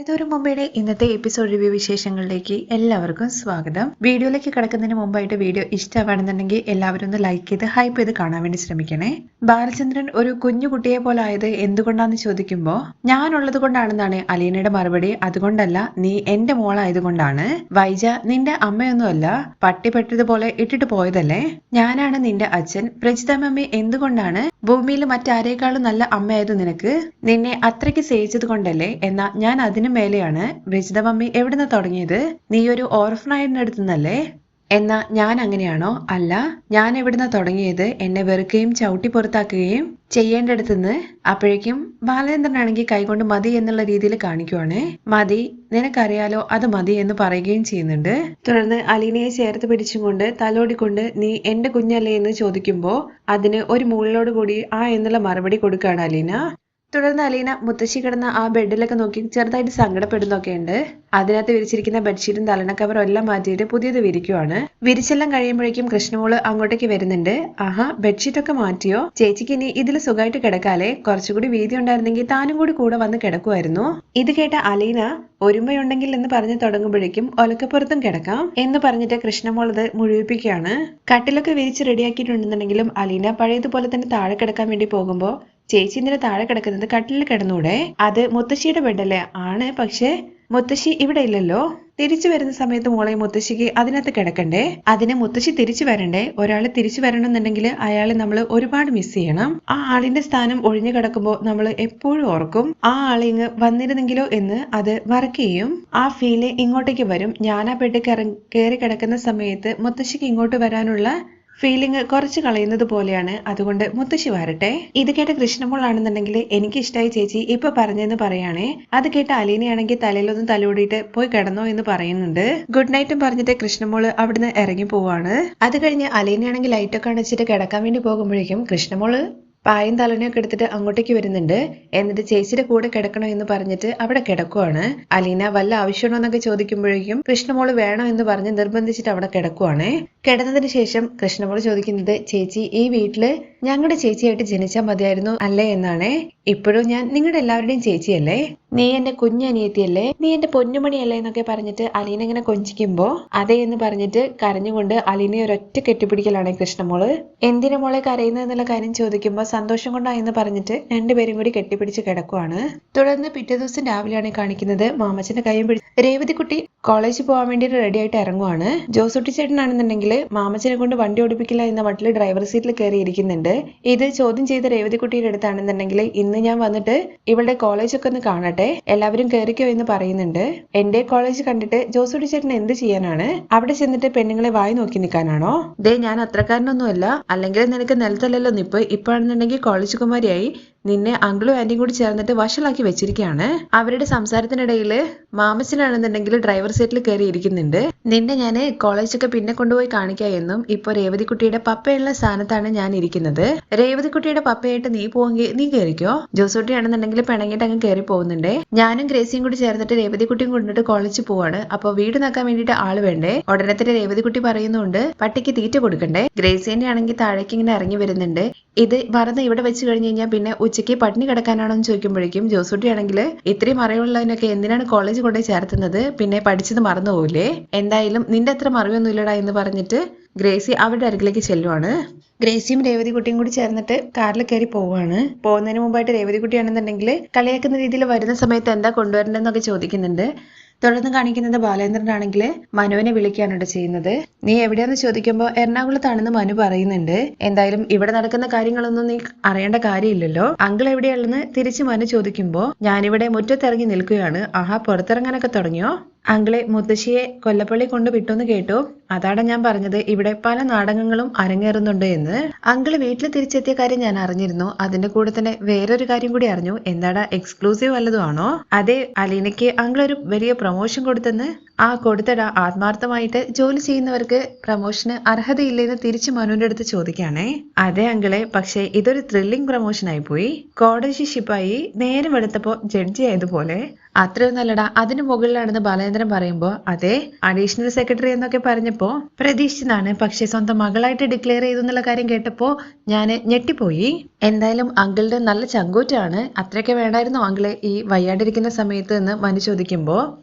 ഇതൊരു മുംബൈയുടെ ഇന്നത്തെ എപ്പിസോഡ് റിവ്യൂ വിശേഷങ്ങളിലേക്ക് എല്ലാവർക്കും സ്വാഗതം. വീഡിയോയിലേക്ക് കിടക്കുന്നതിന് മുമ്പായിട്ട് വീഡിയോ ഇഷ്ടമാണെന്നുണ്ടെങ്കിൽ എല്ലാവരും ഒന്ന് ലൈക്ക് ചെയ്ത് ഹൈപ്പ് ചെയ്ത് കാണാൻ വേണ്ടി ശ്രമിക്കണേ. ബാലചന്ദ്രൻ ഒരു കുഞ്ഞു കുട്ടിയെ പോലെ ആയത് എന്തുകൊണ്ടാന്ന് ചോദിക്കുമ്പോൾ ഞാനുള്ളത് കൊണ്ടാണെന്നാണ് അലീനയുടെ മറുപടി. അതുകൊണ്ടല്ല, നീ എന്റെ മോളായതുകൊണ്ടാണ്. വൈജ നിന്റെ അമ്മയൊന്നുമല്ല, പട്ടി പെട്ടതുപോലെ ഇട്ടിട്ട് പോയതല്ലേ. ഞാനാണ് നിന്റെ അച്ഛൻ. പ്രജിത മമ്മി എന്തുകൊണ്ടാണ് ഭൂമിയിൽ മറ്റാരേക്കാളും നല്ല അമ്മയായത് നിനക്ക്? നിന്നെ അത്രയ്ക്ക് സ്നേഹിച്ചത് കൊണ്ടല്ലേ. എന്നാ ഞാൻ അതിന് മേലെയാണ്. രജിത മമ്മി എവിടുന്ന തുടങ്ങിയത്? നീ ഒരു ഓർഫനായതിന്റെ അടുത്തുനിന്നല്ലേ? എന്നാ ഞാൻ അങ്ങനെയാണോ? അല്ല, ഞാൻ എവിടുന്ന തുടങ്ങിയത്? എന്നെ വെറുക്കുകയും ചവിട്ടി പുറത്താക്കുകയും ചെയ്യേണ്ടടുത്തുനിന്ന്. അപ്പോഴേക്കും ബാലചന്ദ്രനാണെങ്കിൽ കൈകൊണ്ട് മതി എന്നുള്ള രീതിയിൽ കാണിക്കുവാണ്. മതി, നിനക്കറിയാലോ അത് മതി എന്ന് പറയുകയും ചെയ്യുന്നുണ്ട്. തുടർന്ന് അലീനയെ ചേർത്ത് പിടിച്ചും കൊണ്ട് തലോടിക്കൊണ്ട് നീ എന്റെ കുഞ്ഞല്ലേ എന്ന് ചോദിക്കുമ്പോ അതിന് ഒരു മുകളിലോട് കൂടി ആ എന്നുള്ള മറുപടി കൊടുക്കുകയാണ് അലീന. തുടർന്ന് അലീന മുത്തശ്ശി കിടന്ന ആ ബെഡിലൊക്കെ നോക്കി ചെറുതായിട്ട് സങ്കടപ്പെടുന്നൊക്കെ ഉണ്ട്. അതിനകത്ത് വിരിച്ചിരിക്കുന്ന ബെഡ്ഷീറ്റും തലണ കവറും എല്ലാം മാറ്റിയിട്ട് പുതിയത് വിരിക്കുവാണ്. വിരിച്ചെല്ലാം കഴിയുമ്പോഴേക്കും കൃഷ്ണമോള് അങ്ങോട്ടേക്ക് വരുന്നുണ്ട്. ആഹാ, ബെഡ്ഷീറ്റൊക്കെ മാറ്റിയോ? ചേച്ചിക്ക് ഇനി ഇതിൽ സുഖമായിട്ട് കിടക്കാലേ. കുറച്ചുകൂടി വീതി ഉണ്ടായിരുന്നെങ്കിൽ താനും കൂടെ വന്ന് കിടക്കുമായിരുന്നു. ഇത് കേട്ട അലീന ഒരുമയുണ്ടെങ്കിൽ എന്ന് പറഞ്ഞു തുടങ്ങുമ്പോഴേക്കും ഒലക്കപ്പുറത്തും കിടക്കാം എന്ന് പറഞ്ഞിട്ട് കൃഷ്ണമോൾ അത് മുഴുവിപ്പിക്കുകയാണ്. കട്ടിലൊക്കെ വിരിച്ച് റെഡിയാക്കിയിട്ടുണ്ടെന്നുണ്ടെങ്കിലും അലീന പഴയതുപോലെ തന്നെ താഴെ കിടക്കാൻ വേണ്ടി പോകുമ്പോ ചേച്ചി ഇന്നലെ താഴെ കിടക്കുന്നത് കട്ടിലിൽ കിടന്നൂടെ? അത് മുത്തശ്ശിയുടെ ബെഡല്ലേ? ആണ്, പക്ഷെ മുത്തശ്ശി ഇവിടെ ഇല്ലല്ലോ. തിരിച്ചു വരുന്ന സമയത്ത് മോളെ മുത്തശ്ശിക്ക് അതിനകത്ത് കിടക്കണ്ടേ? അതിന് മുത്തശ്ശി തിരിച്ചു വരണ്ടേ? ഒരാള് തിരിച്ചു വരണമെന്നുണ്ടെങ്കിൽ അയാളെ നമ്മൾ ഒരുപാട് മിസ് ചെയ്യണം. ആ ആളിന്റെ സ്ഥാനം ഒഴിഞ്ഞു കിടക്കുമ്പോൾ നമ്മൾ എപ്പോഴും ഓർക്കും ആ ആളെ ഇങ്ങ് വന്നിരുന്നെങ്കിലോ എന്ന്. അത് വർക്ക് ചെയ്യും. ആ ഫീല് ഇങ്ങോട്ടേക്ക് വരും. ഞാൻ ആ ബെഡ് കയറി കിടക്കുന്ന സമയത്ത് മുത്തശ്ശിക്ക് ഇങ്ങോട്ട് വരാനുള്ള ഫീലിംഗ് കുറച്ച് കളയുന്നത് പോലെയാണ്. അതുകൊണ്ട് മുത്തശ്ശി വരട്ടെ. ഇത് കേട്ട കൃഷ്ണമോൾ ആണെന്നുണ്ടെങ്കിൽ എനിക്ക് ഇഷ്ടമായി ചേച്ചി ഇപ്പൊ പറഞ്ഞെന്ന് പറയാണേ. അത് കേട്ട അലീനയാണെങ്കിൽ തലയിലൊന്നും തലോടിയിട്ട് പോയി കിടന്നോ എന്ന് പറയുന്നുണ്ട്. ഗുഡ് നൈറ്റും പറഞ്ഞിട്ട് കൃഷ്ണമോള് അവിടുന്ന് ഇറങ്ങി പോവാണ്. അത് കഴിഞ്ഞ് അലീനയാണെങ്കിൽ ലൈറ്റൊക്കെ അണച്ചിട്ട് കിടക്കാൻ വേണ്ടി പോകുമ്പോഴേക്കും കൃഷ്ണമോള് പായും തലനൊക്കെ എടുത്തിട്ട് അങ്ങോട്ടേക്ക് വരുന്നുണ്ട്. എന്നിട്ട് ചേച്ചിയുടെ കൂടെ കിടക്കണോ എന്ന് പറഞ്ഞിട്ട് അവിടെ കിടക്കുവാണ്. അലീന വല്ല ആവശ്യമാണോ എന്നൊക്കെ ചോദിക്കുമ്പോഴേക്കും കൃഷ്ണമോള് വേണോ എന്ന് പറഞ്ഞ് നിർബന്ധിച്ചിട്ട് അവിടെ കിടക്കുവാണ്. കിടന്നതിന് ശേഷം കൃഷ്ണമോള് ചോദിക്കുന്നത് ചേച്ചി ഈ വീട്ടില് ഞങ്ങളുടെ ചേച്ചിയായിട്ട് ജനിച്ചാൽ മതിയായിരുന്നു അല്ലേ എന്നാണ്. ഇപ്പോഴും ഞാൻ നിങ്ങളുടെ എല്ലാവരുടെയും ചേച്ചിയല്ലേ. നീ എന്റെ കുഞ്ഞനിയത്തിയല്ലേ. നീ എന്റെ പൊന്നുമണിയല്ലേ എന്നൊക്കെ പറഞ്ഞിട്ട് അലീന ഇങ്ങനെ കൊഞ്ചിക്കുമ്പോ അതേ എന്ന് പറഞ്ഞിട്ട് കരഞ്ഞുകൊണ്ട് അലീനയെ ഒരൊറ്റ കെട്ടിപ്പിടിക്കലാണ് കൃഷ്ണമോള്. എന്തിനു മോളെ കരയുന്നത് എന്നുള്ള കാര്യം ചോദിക്കുമ്പോ സന്തോഷം കൊണ്ടാ എന്ന് പറഞ്ഞിട്ട് രണ്ടുപേരും കൂടി കെട്ടിപ്പിടിച്ച് കിടക്കുവാണ്. തുടർന്ന് പിറ്റേ ദിവസം രാവിലെയാണ് കാണിക്കുന്നത്. മാമച്ചന്റെ കൈയും പിടിച്ച് രേവതിക്കുട്ടി കോളേജിൽ പോകാൻ വേണ്ടിയിട്ട് റെഡി ആയിട്ട് ഇറങ്ങുവാണ്. ജോസൂട്ടി ചേട്ടനാണെന്നുണ്ടെങ്കിൽ മാമച്ചനെ കൊണ്ട് വണ്ടി ഓടിപ്പിക്കില്ല എന്ന മട്ടിൽ ഡ്രൈവർ സീറ്റിൽ കയറി ഇരിക്കുന്നുണ്ട്. ഇത് ചോദ്യം ചെയ്ത രേവതിക്കുട്ടിയുടെ അടുത്താണെന്നുണ്ടെങ്കിൽ ഇന്ന് ഞാൻ വന്നിട്ട് ഇവളുടെ കോളേജൊക്കെ ഒന്ന് കാണട്ടെ, എല്ലാവരും കയറിക്കോ എന്ന് പറയുന്നുണ്ട്. എന്റെ കോളേജ് കണ്ടിട്ട് ജോസൂട്ടി ചേട്ടൻ എന്ത് ചെയ്യാനാണ്? അവിടെ ചെന്നിട്ട് പെണ്ണുങ്ങളെ വായി നോക്കി നിൽക്കാനാണോ? ദേ, ഞാൻ അത്രക്കാരനൊന്നുമല്ല. അല്ലെങ്കിൽ നിനക്ക് നിലത്തല്ലല്ലോ നിപ്പ്. ഇപ്പോഴാണെന്നുണ്ടെങ്കിൽ കോളേജ് കുമാരിയായി. നിന്നെ അങ്കിളും ആന്റിയും കൂടി ചേർന്നിട്ട് വഷളാക്കി വെച്ചിരിക്കുകയാണ്. അവരുടെ സംസാരത്തിനിടയിൽ മാമച്ചനാണെന്നുണ്ടെങ്കിൽ ഡ്രൈവർ സീറ്റിൽ കയറി ഇരിക്കുന്നുണ്ട്. നിന്നെ ഞാൻ കോളേജൊക്കെ പിന്നെ കൊണ്ടുപോയി കാണിക്കാമെന്നും ഇപ്പൊ രേവതിക്കുട്ടിയുടെ പപ്പയുള്ള സ്ഥാനത്താണ് ഞാൻ ഇരിക്കുന്നത്. രേവതിക്കുട്ടിയുടെ പപ്പയായിട്ട് നീ പോവെങ്കിൽ നീ കയറിക്കോ. ജോസൂട്ടി ആണെന്നുണ്ടെങ്കിൽ പിണങ്ങിട്ട് അങ്ങ് കയറി പോകുന്നുണ്ട്. ഞാനും ഗ്രേസിയും കൂടി ചേർന്നിട്ട് രേവതിക്കുട്ടിയും കൊണ്ടിട്ട് കോളേജിൽ പോവാണ്. അപ്പൊ വീട് നോക്കാൻ വേണ്ടിയിട്ട് ആള് വേണ്ടേ? ഉടനെ തന്നെ രേവതിക്കുട്ടി പറയുന്നുണ്ട് പട്ടിക്ക് തീറ്റ കൊടുക്കണ്ടേ. ഗ്രേസിന്റെ ആണെങ്കിൽ താഴേക്ക് ഇങ്ങനെ ഇറങ്ങി വരുന്നുണ്ട്. ഇത് മറന്ന് ഇവിടെ വെച്ച് കഴിഞ്ഞ് കഴിഞ്ഞാൽ പിന്നെ ഉച്ചയ്ക്ക് പട്ടിണി കിടക്കാനാണോ എന്ന് ചോദിക്കുമ്പോഴേക്കും ജോസൂട്ടി ആണെങ്കിൽ ഇത്രയും അറിവുള്ളതിനൊക്കെ എന്തിനാണ് കോളേജ് കൊണ്ടുപോയി ചേർത്തുന്നത്? പിന്നെ പഠിച്ചത് മറന്നു പോവില്ലേ? എന്തായാലും നിന്റെ അത്ര മറിവൊന്നും ഇല്ലടാ എന്ന് പറഞ്ഞിട്ട് ഗ്രേസി അവരുടെ അരികിലേക്ക് ചെല്ലുവാണ്. ഗ്രേസിയും രേവതിക്കുട്ടിയും കൂടി ചേർന്നിട്ട് കാറിൽ കയറി പോവാണ്. പോകുന്നതിന് മുമ്പായിട്ട് രേവതിക്കുട്ടിയാണെന്നുണ്ടെങ്കിൽ കളിയാക്കുന്ന രീതിയിൽ വരുന്ന സമയത്ത് എന്താ കൊണ്ടുവരണ്ടെന്നൊക്കെ ചോദിക്കുന്നുണ്ട്. തുടർന്ന് കാണിക്കുന്നത് ബാലേന്ദ്രനാണെങ്കിൽ മനുവിനെ വിളിക്കാനാണ് ചെയ്യുന്നത്. നീ എവിടെയാന്ന് ചോദിക്കുമ്പോൾ എറണാകുളത്താണെന്ന് മനു പറയുന്നുണ്ട്. എന്തായാലും ഇവിടെ നടക്കുന്ന കാര്യങ്ങളൊന്നും നീ അറിയേണ്ട കാര്യമില്ലല്ലോ. അങ്കിൾ എവിടെയാണെന്ന് തിരിച്ച് മനു ചോദിക്കുമ്പോ ഞാനിവിടെ മുറ്റത്തിറങ്ങി നിൽക്കുകയാണ്. ആഹാ, പുറത്തിറങ്ങാനൊക്കെ തുടങ്ങിയോ? അങ്കിളെ മുത്തശ്ശിയെ കൊല്ലപ്പള്ളി കൊണ്ട് വിട്ടോന്ന് കേട്ടു. അതാണ് ഞാൻ പറഞ്ഞത് ഇവിടെ പല നാടകങ്ങളും അരങ്ങേറുന്നുണ്ട് എന്ന്. അങ്കിള് വീട്ടിൽ തിരിച്ചെത്തിയ കാര്യം ഞാൻ അറിഞ്ഞിരുന്നു. അതിന്റെ കൂടെ തന്നെ വേറൊരു കാര്യം കൂടി അറിഞ്ഞു. എന്താടാ, എക്സ്ക്ലൂസീവ് വല്ലതും ആണോ? അതെ, അലീനയ്ക്ക് അങ്കിൾ ഒരു വലിയ പ്രൊമോഷൻ കൊടുത്തെന്ന് ആ കൊടുത്തട ആത്മാർത്ഥമായിട്ട് ജോലി ചെയ്യുന്നവർക്ക് പ്രമോഷന് അർഹതയില്ലെന്ന് തിരിച്ചു മനുവിന്റെ അടുത്ത് ചോദിക്കാണേ. അതെ അങ്കിളെ, പക്ഷേ ഇതൊരു ത്രില്ലിംഗ് പ്രമോഷൻ ആയി പോയി. കോടതി ശിപ്പായി നേരം എടുത്തപ്പോ ജഡ്ജി ആയതുപോലെ. അത്രയൊന്നല്ലടാ, അതിന് മുകളിലാണെന്ന് ബാലേന്ദ്രൻ പറയുമ്പോ അതെ അഡീഷണൽ സെക്രട്ടറി എന്നൊക്കെ പറഞ്ഞപ്പോ പ്രതീക്ഷിച്ചതാണ്. പക്ഷെ സ്വന്തം മകളായിട്ട് ഡിക്ലെയർ ചെയ്തു എന്നുള്ള കാര്യം കേട്ടപ്പോ ഞാൻ ഞെട്ടിപ്പോയി. എന്തായാലും അങ്കിളുടെ നല്ല ചങ്കൂറ്റാണ്. അത്രയൊക്കെ വേണ്ടായിരുന്നോ അങ്കിളെ ഈ വയ്യാണ്ടിരിക്കുന്ന സമയത്ത് എന്ന് മനു ചോദിക്കുമ്പോ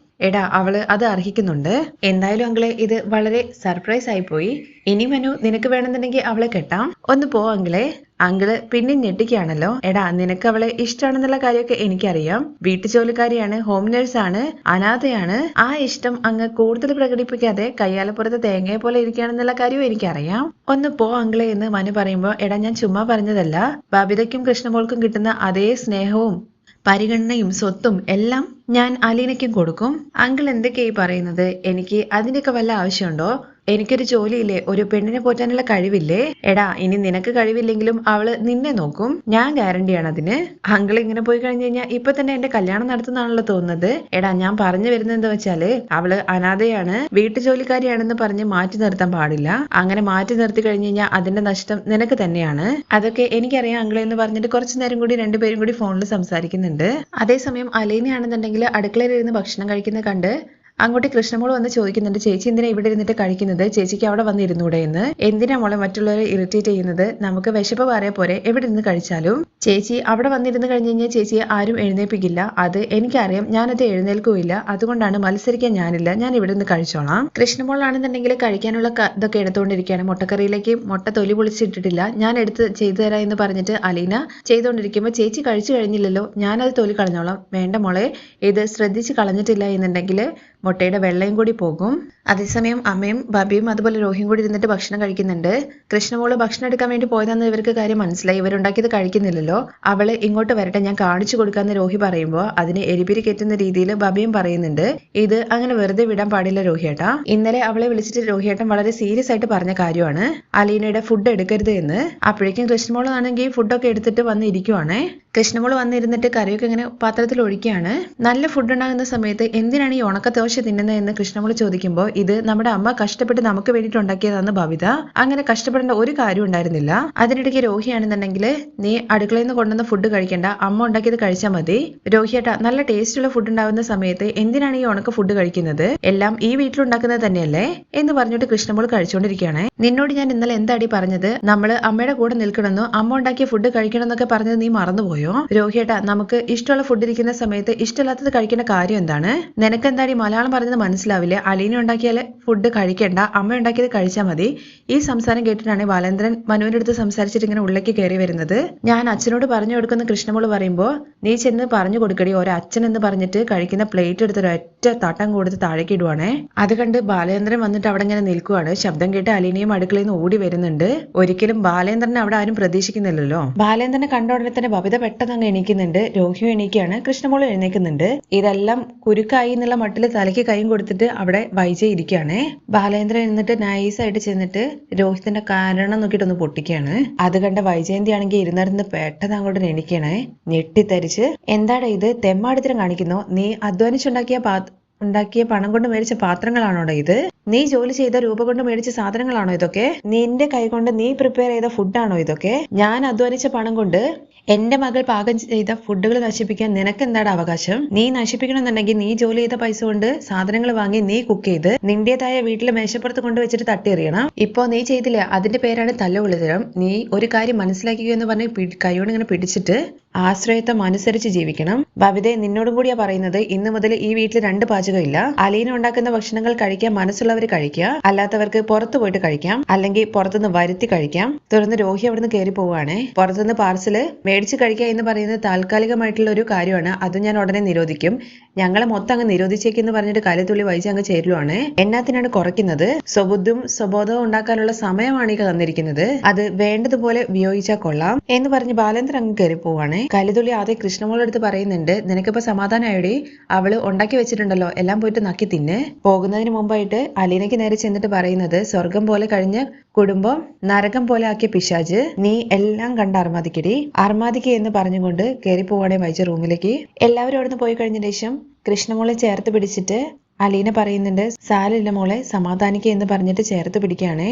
എടാ അവള് അത് അർഹിക്കുന്നുണ്ട്. എന്തായാലും അങ്കിളെ ഇത് വളരെ സർപ്രൈസ് ആയി പോയി. ഇനി മനു നിനക്ക് വേണമെന്നുണ്ടെങ്കിൽ അവളെ കെട്ടാം. ഒന്ന് പോ അങ്കിളെ. അങ്കിള് പിന്നെ ഞെട്ടിക്കുകയാണല്ലോ. എടാ നിനക്ക് അവളെ ഇഷ്ടമാണെന്നുള്ള കാര്യമൊക്കെ എനിക്കറിയാം. വീട്ടു ജോലിക്കാരിയാണ്, ഹോം നേഴ്സാണ്, അനാഥയാണ്. ആ ഇഷ്ടം അങ്ങ് കൂടുതൽ പ്രകടിപ്പിക്കാതെ കയ്യാലപ്പുറത്ത് തേങ്ങയെ പോലെ ഇരിക്കുകയാണെന്നുള്ള കാര്യവും എനിക്കറിയാം. ഒന്ന് പോ അങ്കിളെ എന്ന് മനു പറയുമ്പോ എടാ ഞാൻ ചുമ്മാ പറഞ്ഞതല്ല. ബബിതയ്ക്കും കൃഷ്ണമോൾക്കും കിട്ടുന്ന അതേ സ്നേഹവും പരിഗണനയും സ്വത്തും എല്ലാം ഞാൻ അലീനയ്ക്കും കൊടുക്കും. അങ്കിൾ എന്തൊക്കെയായി പറയുന്നത്? എനിക്ക് അതിന്റെയൊക്കെ വല്ല ആവശ്യമുണ്ടോ? എനിക്കൊരു ജോലിയില്ലേ? ഒരു പെണ്ണിനെ പോറ്റാനുള്ള കഴിവില്ലേ? എടാ ഇനി നിനക്ക് കഴിവില്ലെങ്കിലും അവള് നിന്നെ നോക്കും, ഞാൻ ഗ്യാരണ്ടിയാണ് അതിന്. അങ്കിൾ ഇങ്ങനെ പോയി കഴിഞ്ഞു കഴിഞ്ഞാൽ ഇപ്പൊ തന്നെ എന്റെ കല്യാണം നടത്തുന്നതാണല്ലോ തോന്നുന്നത്. എടാ ഞാൻ പറഞ്ഞു വരുന്നത് എന്താ വെച്ചാല് അവള് അനാഥയാണ്, വീട്ടു ജോലിക്കാരിയാണെന്ന് പറഞ്ഞ് മാറ്റി നിർത്താൻ പാടില്ല. അങ്ങനെ മാറ്റി നിർത്തി കഴിഞ്ഞു കഴിഞ്ഞാൽ അതിന്റെ നഷ്ടം നിനക്ക് തന്നെയാണ്. അതൊക്കെ എനിക്കറിയാം അങ്കിളെ എന്ന് പറഞ്ഞിട്ട് കുറച്ചു നേരം കൂടി രണ്ടുപേരും കൂടി ഫോണിൽ സംസാരിക്കുന്നുണ്ട്. അതേസമയം അലീനയാണെന്നുണ്ടെങ്കിൽ അടുക്കളയിൽ ഇരുന്ന് ഭക്ഷണം കഴിക്കുന്നത് കണ്ട് അങ്ങോട്ട് കൃഷ്ണമോള് വന്ന് ചോദിക്കുന്നുണ്ട്, ചേച്ചി എന്തിനാ ഇവിടെ ഇരുന്നിട്ട് കഴിക്കുന്നത്? ചേച്ചിക്ക് അവിടെ വന്നിരുന്നൂടെ എന്ന്. എന്തിനാ മോളെ മറ്റുള്ളവരെ ഇറിറ്റേറ്റ് ചെയ്യുന്നത്? നമുക്ക് വിശപ്പ് പറയാ പോരെ, എവിടെ ഇരുന്ന് കഴിച്ചാലും. ചേച്ചി അവിടെ വന്നിരുന്ന് കഴിഞ്ഞ് കഴിഞ്ഞാൽ ചേച്ചിയെ ആരും എഴുന്നേൽപ്പിക്കില്ല. അത് എനിക്കറിയാം, ഞാനത് എഴുന്നേൽക്കുകയില്ല. അതുകൊണ്ടാണ് മത്സരിക്കാൻ ഞാനില്ല, ഞാൻ ഇവിടെ നിന്ന് കഴിച്ചോളാം. കൃഷ്ണമോളാണെന്നുണ്ടെങ്കിൽ കഴിക്കാനുള്ള ഇതൊക്കെ എടുത്തുകൊണ്ടിരിക്കുകയാണ്. മുട്ടക്കറിയിലേക്ക് മുട്ട തൊലി പൊളിച്ചിട്ടിട്ടില്ല, ഞാൻ എടുത്ത് ചെയ്തു തരാം എന്ന് പറഞ്ഞിട്ട് അലീന ചെയ്തുകൊണ്ടിരിക്കുമ്പോൾ ചേച്ചി കഴിച്ചു കഴിഞ്ഞില്ലല്ലോ, ഞാനത് തൊലി കളഞ്ഞോളാം. വേണ്ട മോളെ, ഇത് ശ്രദ്ധിച്ച് കളഞ്ഞിട്ടില്ല എന്നുണ്ടെങ്കിൽ മുട്ടയുടെ വെള്ളയും കൂടി പോകും. അതേസമയം അമ്മയും ബബിയും അതുപോലെ രോഹിയും കൂടി ഇരുന്നിട്ട് ഭക്ഷണം കഴിക്കുന്നുണ്ട്. കൃഷ്ണമോള് ഭക്ഷണം എടുക്കാൻ വേണ്ടി പോയതെന്ന് ഇവർക്ക് കാര്യം മനസ്സിലായി. ഇവരുണ്ടാക്കിയത് കഴിക്കുന്നില്ലല്ലോ. അവള് ഇങ്ങോട്ട് വരട്ടെ, ഞാൻ കാണിച്ചു കൊടുക്കാന്ന് രോഹി പറയുമ്പോൾ അതിന് എരിപിരി കെറ്റുന്ന രീതിയിൽ ബബിയും പറയുന്നുണ്ട്, ഇത് അങ്ങനെ വെറുതെ വിടാൻ പാടില്ല രോഹിയേട്ടാ. ഇന്നലെ അവളെ വിളിച്ചിട്ട് രോഹിയേട്ടൻ വളരെ സീരിയസ് ആയിട്ട് പറഞ്ഞ കാര്യമാണ് അലീനയുടെ ഫുഡ് എടുക്കരുത് എന്ന്. അപ്പോഴേക്കും കൃഷ്ണമോള് ആണെങ്കിൽ ഫുഡൊക്കെ എടുത്തിട്ട് വന്നിരിക്കുവാണേ. കൃഷ്ണമോള് വന്നിരുന്നിട്ട് കറിയൊക്കെ ഇങ്ങനെ പാത്രത്തിൽ ഒഴിക്കുകയാണ്. നല്ല ഫുഡ് ഉണ്ടാകുന്ന സമയത്ത് എന്തിനാണ് ഈ ഉണക്കദോശ തിന്നുന്നത് എന്ന് കൃഷ്ണമോള് ചോദിക്കുമ്പോൾ ഇത് നമ്മുടെ അമ്മ കഷ്ടപ്പെട്ട് നമുക്ക് വേണ്ടിയിട്ട് ഉണ്ടാക്കിയതാന്ന് ബബിത. അങ്ങനെ കഷ്ടപ്പെടേണ്ട ഒരു കാര്യം ഉണ്ടായിരുന്നില്ല. അതിനിടയ്ക്ക് രോഹിയാണെന്നുണ്ടെങ്കിൽ നീ അടുക്കളയിൽ നിന്ന് കൊണ്ടുവന്ന ഫുഡ് കഴിക്കേണ്ട, അമ്മ ഉണ്ടാക്കിയത് കഴിച്ചാൽ മതി. രോഹിയേട്ടാ നല്ല ടേസ്റ്റുള്ള ഫുഡ് ഉണ്ടാവുന്ന സമയത്ത് എന്തിനാണ് ഈ ഉണക്ക ഫുഡ് കഴിക്കുന്നത്? എല്ലാം ഈ വീട്ടിലുണ്ടാക്കുന്നത് തന്നെയല്ലേ എന്ന് പറഞ്ഞിട്ട് കൃഷ്ണമോള് കഴിച്ചുകൊണ്ടിരിക്കുകയാണ്. നിന്നോട് ഞാൻ ഇന്നലെ എന്താടി പറഞ്ഞത്? നമ്മള് അമ്മയുടെ കൂടെ നിൽക്കണമെന്നോ അമ്മ ഉണ്ടാക്കിയ ഫുഡ് കഴിക്കണം എന്നൊക്കെ പറഞ്ഞത് നീ മറന്നുപോയോ? രോഹിയേട്ടാ നമുക്ക് ഇഷ്ടമുള്ള ഫുഡ് ഇരിക്കുന്ന സമയത്ത് ഇഷ്ടമില്ലാത്തത് കഴിക്കേണ്ട കാര്യം എന്താണ്? നിനക്ക് എന്താടി മലയാളം പറഞ്ഞത് മനസ്സിലാവില്ലേ? അലീന ഉണ്ടാക്കിയാൽ ഫുഡ് കഴിക്കേണ്ട, അമ്മ ഉണ്ടാക്കിയത് കഴിച്ചാൽ മതി. ഈ സംസാരം കേട്ടിട്ടാണ് ബാലേന്ദ്രൻ മനുവിന്റെ അടുത്ത് സംസാരിച്ചിട്ട് ഇങ്ങനെ ഉള്ളിലേക്ക് കയറി വരുന്നത്. ഞാൻ അച്ഛനോട് പറഞ്ഞു കൊടുക്കുന്ന കൃഷ്ണമോള് പറയുമ്പോ നീ ചെന്ന് പറഞ്ഞു കൊടുക്കടി, ഒരച്ഛൻ എന്ന് പറഞ്ഞിട്ട് കഴിക്കുന്ന പ്ലേറ്റ് എടുത്ത് ഒറ്റ തട്ടം കൊടുത്ത് താഴേക്ക് ഇടുവാണേ. അത് കണ്ട് ബാലേന്ദ്രൻ വന്നിട്ട് അവിടെ ഇങ്ങനെ നിൽക്കുവാണ്. ശബ്ദം കേട്ട് അലീനയും അടുക്കളയിൽ നിന്ന് ഓടി വരുന്നുണ്ട്. ഒരിക്കലും ബാലേന്ദ്രനെ അവിടെ ആരും പ്രതീക്ഷിക്കുന്നില്ലല്ലോ. ബാലേന്ദ്രനെ കണ്ട ഉടനെ തന്നെ ബബിത പെട്ടെന്ന് അങ്ങ് എണീക്കുന്നുണ്ട്. രോഹിയും എണീക്കുകയാണ്, കൃഷ്ണമോളും എഴുന്നേക്കുന്നുണ്ട്. ഇതെല്ലാം കുരുക്കായി എന്നുള്ള മട്ടിൽ തലയ്ക്ക് കൈയും കൊടുത്തിട്ട് അവിടെ വൈജയ് ഇരിക്കുകയാണ്. ബാലേന്ദ്രൻ എന്നിട്ട് നൈസായിട്ട് ചെന്നിട്ട് രോഹിത്തിന്റെ കാരണം നോക്കിയിട്ടൊന്ന് പൊട്ടിക്കുകയാണ്. അത് കണ്ട വൈജയന്തി ആണെങ്കിൽ ഇരുന്നിരുന്ന് പെട്ടെന്ന് അങ്ങോട്ട് എണീക്കണേ, ഞെട്ടിത്തരിച്ച്. എന്താടാ ഇത്, തെമ്മാടിത്തരം കാണിക്കുന്നോ? നീ ഉണ്ടാക്കിയ പണം കൊണ്ട് മേടിച്ച പാത്രങ്ങളാണോ ഇത്? നീ ജോലി ചെയ്ത രൂപ കൊണ്ട് മേടിച്ച സാധനങ്ങളാണോ ഇതൊക്കെ? നിന്റെ കൈ കൊണ്ട് നീ പ്രിപ്പയർ ചെയ്ത ഫുഡാണോ ഇതൊക്കെ? ഞാൻ അധ്വാനിച്ച പണം കൊണ്ട് എന്റെ മകൾ പാകം ചെയ്ത ഫുഡുകൾ നശിപ്പിക്കാൻ നിനക്ക് എന്താണ് അവകാശം? നീ നശിപ്പിക്കണമെന്നുണ്ടെങ്കിൽ നീ ജോലി ചെയ്ത പൈസ കൊണ്ട് സാധനങ്ങൾ വാങ്ങി നീ കുക്ക് ചെയ്ത് നിന്റേതായ വീട്ടിലെ മേശപ്പുറത്ത് കൊണ്ടുവച്ചിട്ട് തട്ടിയെറിയണം. ഇപ്പോ നീ ചെയ്തില്ല, അതിന്റെ പേരാണ് തല്ലുകൊള്ളുതരം. നീ ഒരു കാര്യം മനസ്സിലാക്കുക എന്ന് പറഞ്ഞ് കൈയോട് ഇങ്ങനെ പിടിച്ചിട്ട് ആശ്രയത്വം അനുസരിച്ച് ജീവിക്കണം. ബബിതെ, നിന്നോടും കൂടിയാ പറയുന്നത്, ഇന്ന് മുതൽ ഈ വീട്ടിൽ 2 പാചകമില്ല. അലീന ഉണ്ടാക്കുന്ന ഭക്ഷണങ്ങൾ കഴിക്കാൻ മനസ്സുള്ളവർ കഴിക്കുക, അല്ലാത്തവർക്ക് പുറത്തു പോയിട്ട് കഴിക്കാം, അല്ലെങ്കിൽ പുറത്തുനിന്ന് വരുത്തി കഴിക്കാം. തുടർന്ന് രോഹി അവിടുന്ന് കയറി പോവുകയാണ്. പുറത്തുനിന്ന് പാർസല് മേടിച്ച് കഴിക്കുക എന്ന് പറയുന്നത് താൽക്കാലികമായിട്ടുള്ള ഒരു കാര്യമാണ്, അത് ഞാൻ ഉടനെ നിരോധിക്കും. ഞങ്ങളെ മൊത്തം അങ്ങ് നിരോധിച്ചേക്കെന്ന് പറഞ്ഞിട്ട് കലിത്തുള്ളി വഹിച്ച് അങ്ങ് ചേരുവാണ്. എന്നാത്തിനാണ് കുറയ്ക്കുന്നത്? സ്വബുദ്ധും സ്വബോധവും ഉണ്ടാക്കാനുള്ള സമയമാണ് ഈ തന്നിരിക്കുന്നത്, അത് വേണ്ടതുപോലെ ഉപയോഗിച്ചാൽ കൊള്ളാം എന്ന് പറഞ്ഞ് ബാലേന്ദ്രൻ അങ്ങ് കയറി പോവാണ്. കലിതുള്ളി ആദ്യം കൃഷ്ണമോളുടെ അടുത്ത് പറയുന്നുണ്ട്, നിനക്കിപ്പോ സമാധാനമായോടി? അവള് ഉണ്ടാക്കി വെച്ചിട്ടുണ്ടല്ലോ, എല്ലാം പോയിട്ട് നക്കി തിന്ന്. പോകുന്നതിന് മുമ്പായിട്ട് അലീനയ്ക്ക് നേരെ ചെന്നിട്ട് പറയുന്നത്, സ്വർഗം പോലെ കഴിഞ്ഞ കുടുംബം നരകം പോലെ ആക്കിയ പിശാജ്, നീ എല്ലാം കണ്ട അർമാദിക്കടി, അർമാദിക്ക് എന്ന് പറഞ്ഞുകൊണ്ട് കയറി പോവാണേ വൈജ റൂമിലേക്ക്. എല്ലാവരും അവിടുന്ന് പോയി കഴിഞ്ഞ ശേഷം കൃഷ്ണമോളെ ചേർത്ത് പിടിച്ചിട്ട് അലീന പറയുന്നുണ്ട്, സാരില്ല മോളെ, സമാധാനിക്കുക എന്ന് പറഞ്ഞിട്ട് ചേർത്ത് പിടിക്കുകയാണേ.